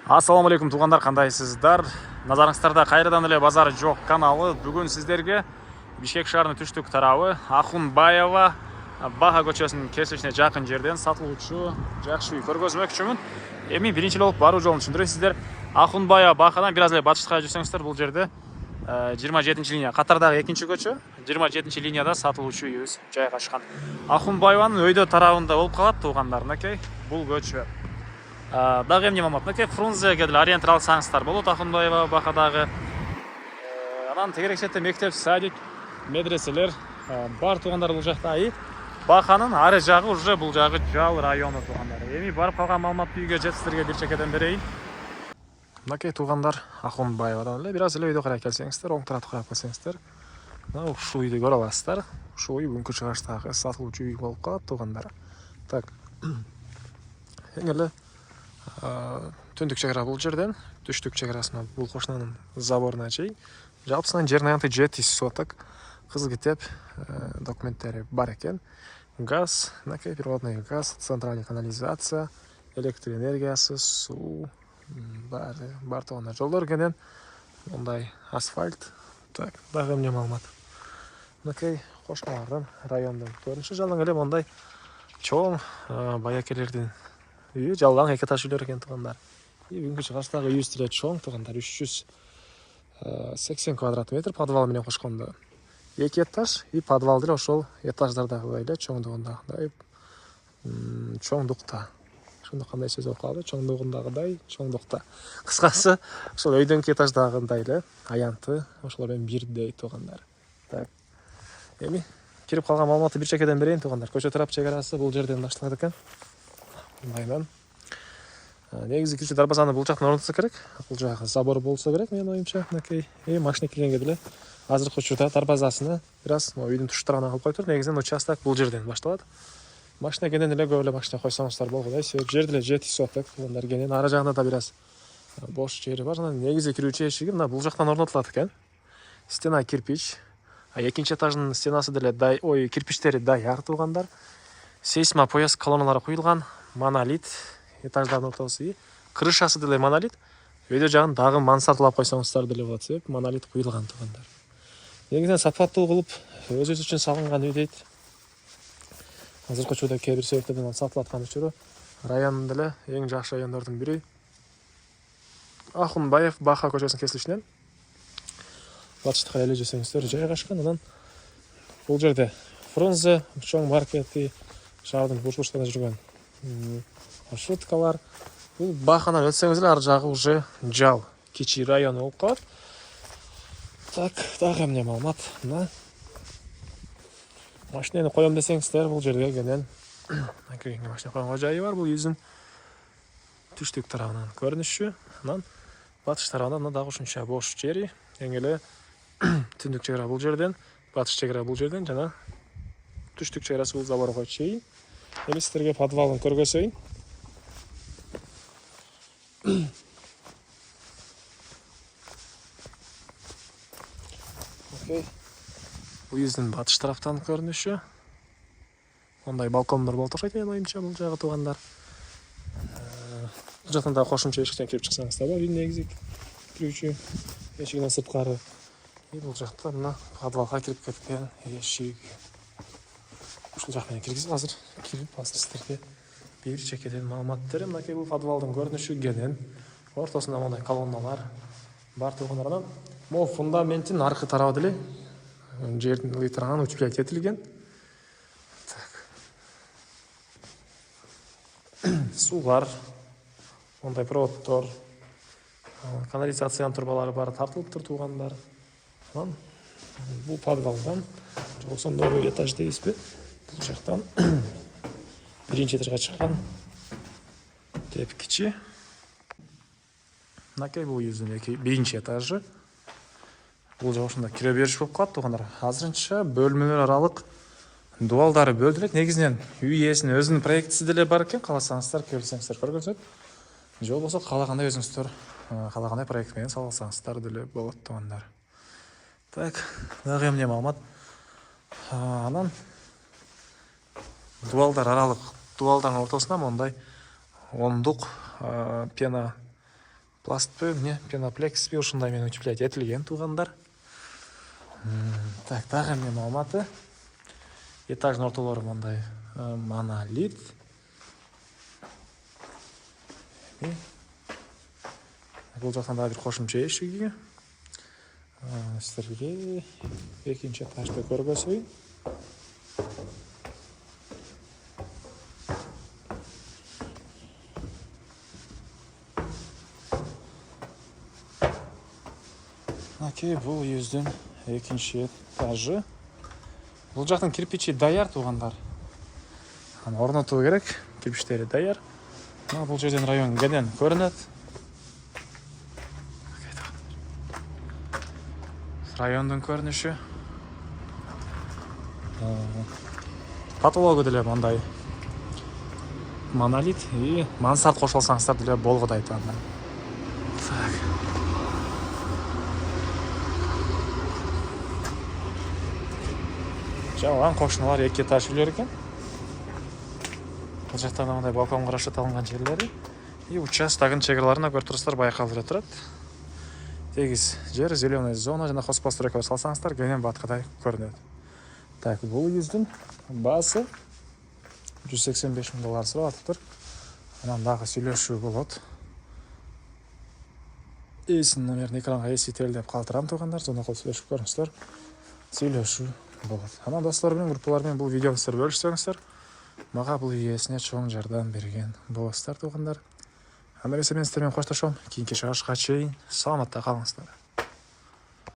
Ассаламу алейкум туғандар, қандайсыздар? Назарыңыздарда қайрадан эле базары жоқ каналы. Бүгін сіздерге Бишкек шаарынын түштүк тарабы Ахунбаева Баха көчөсүнүн кесилишине жакын жерден сатылуучу жакшы үй көргөзмөкчүмүн. Эми биринчи болуп баруу жолун түшүндүрөйүн сиздер. Ахунбаева Бахадан бир аз эле батышка жүрсөңүздөр, бул жерде 27-линия катардагы экинчи көчө, 27-линияда сатылуучу үйүбүз жайгашкан. Ахунбаеванын өйдө тарабында болуп калат туугандар, мынакей бул көчө. Дагы эмне маалымат, мынакей Фрунзеге деле ориентир алсаңыздар болот. Ахунбаева Бахадагы анан тегерек четте мектеп, садик, медреселер бар туугандар бул жакта. Баханын ары жагы уже бул жагы Жал району туугандар. Эми барып калган маалыматты үйгө жетип сиздерге бир чекеден берейин. Мынакей туугандар Ахунбаевадан эле бир аз эле өйдө карай келсеңиздер, оң тарапты карап келсеңиздер, мына ушул үйдү көрө аласыздар. Ушул үй бүгүнкү чыгыштагы сатылуучу үй болуп калат туугандар. Так. Эң эле түндүк чек ара бул жерден, түштүк чек арасына бул кошунанын заборуна чейин жалпысынан жердин аянты 700 соток кызыл китеп документтери бар экен. Газ, мынакей природный газ, центральный канализация, электр энергиясы, суу бар туугандар. Жолдор кенен мындай асфальт. Так, дагы эмне маалымат. Мынакей кошуналардын райондун көрүнүшү жалаң эле мындай чоң баякелердин үйү, жалаң эки этаж үйлөр экен туугандар. Бүгүнкү чыгыштагы үйүбүз деле чоң туугандар, 380 квадрат метр подвал менен кошкондо. 2 этаж и подвал деле ошол этаждардагыдай эле чоңдугундагыдай чоңдукта. Ошондо кандай сөз болуп калды? Чоңдугундагыдай чоңдукта. Кыскасы, ошол өйдөнкү этаждагындай эле аянты ошолор менен бирдей туугандар. Так. Эми кирип калган маалыматты бир чекеден берейин туугандар. Көчө тарап чек арасы бул жерден башталат экен. Мындай негизи кирүүчү дарбазаны бул жактан орнотсо керек. Бул жагы забор болсо керек, менин оюмча. Мынакей машина киргенге деле азыркы учурда дарбазасыны бир аз үйдүн туштарына кылып коюптур. Негизинен участок бул жерден башталат. Машина кенен эле көп эле машина койсоңуздар болгудай. Себеп жер деле 700 соток туугандар кенен. Ары жагында да бир аз бош жери бар. Анан негизи кирүүчү эшиги мына бул жактан орнотулат экен. Стена кирпич. Экинчи этаждын стенасы деле кирпичтери даяр туугандар. Сейсма пояс колонналары куюлган. Монолит этаждардын ортосу. Крышасы деле монолит. Өйдө жагын дагы мансард улап койсоңуздар деле болот. Себеп монолит куюлган туугандар. Негизинен сапаттуу кылып өзүбүз үчүн салынган үй дейт. Азыркы учурда кээ бир себептерден сатылып аткан учуру райондун деле эң жакшы райондордун бири Ахунбаев Баха көчөсүнүн кесилишинен батышка эле жүрсөңүздөр жайгашкан. Анан бул жерде Фрунзе чоң маркети, шаардын буш-бушканда жүргөн маршруткалар. Бул Баханан өтсөңүз эле ары жагы уже Жал кичи району болуп калат. Так, дагы эмне маалымат? Мына машинени коем десеңиздер, бул жерге кенен машина койгонго жайы бар. Бул үйүбүздүн түштүк тарабынан көрүнүшү. Анан батыш тарабынан мына дагы ушунча бош жери. Эң эле түндүк чек ара бул жерден, батыш чек ара бул жерден жана түштүк чек арасы бул заборго чейин. Эми сиздерге подвалын көргөзөйүн. Үйүбүздүн батыш тараптан көрүнүшү. Мындай балкондор болуп турат экен оюмча бул жагы туугандар. Бул жактан да кошумча эшиктен кирип чыксаңыз да бар. Үйдүн негизи кирүүчү эшигинен сырткары. Бул жакта мына подвалга кирип кеткен эшик. Ушул жак менен киргизип азыр сиздерге бир чекеден маалымат берем. Мынакей бул подвалдын көрүнүшү кенен. Ортосунда мындай колонналар бар туугандар. Анан могу фундаменттин аркы тарабы деле жердин ыйтыраган утеплять Так. Суулар, мындай проводдор, канализациянын турбалары бар тартылыптыр туугандар. Анан бул подвалдан новый этаж дейсизби? Бул жактан биринчи этажга чыккан тепкичи. Мынакей бул үйүбүздүн биринчи этажы. Бул жак ушунда кире бериш болуп калат туугандар. Азырынча бөлмөлөр аралык дуалдары бөлдүлөт. Негизинен үй ээсинин өзүнүн проектиси деле бар экен. Кааласаңыздар, келсеңиздер көргөнсөт. Же болбосо каалагандай өзүңүздөр каалагандай проект менен салсаңыздар деле болот туугандар. Так, дагы эмне маалымат? Анан дуалдар аралык, дуалдардын ортосуна мондай ондук пена Пластпы, эмне, пеноплекспи ушундай менен утеплять этилген туугандар. Так, дагы эмне маалыматы. Этаждын ортолору мындай монолит. Бул жактан дагы бир кошумча эшиги. Сіздерге экинчи этажды көргөзөйүн. Окей, бул үйүздүн экинчи этажы. Бул жактын кирпичи даяр туугандар. Аны орнотуу керек, кирпичтери даяр. Бул жерден район кенен көрүнөт. Райондун көрүнүшү. Потологу деле мындай монолит и мансард кошулсаңыздар деле болгот айтам. Так. Жаман кошуналар 2 этаж үйлөр экен. Бул жактан мындай балконго карашат алынган жерлери и участогын чегарларына көрүп турсуздар, байкалып эле турат. Тегиз жер, зеленый зона жана хозпостройка салсаңыздар кенен баткыдай көрүнөт. Так, бул үйүздүн баасы $185,000 сурап атыптыр. Анан дагы сүйлөшүү болот. Эсинин номерин экранга эсителдеп калтырам туугандар, сонда кылып сүйлөшүп көрүңүздөр. Сүйлөшүү болот. Анан достор менен, группалар менен бул видеону сиздер бөлүшсөңүздөр, мага бул ийесине чоң жардам берген болосуздар туугандар. Анда мен сиздер менен коштошом. Кийинки чыгышка чейин саламатта калыңыздар.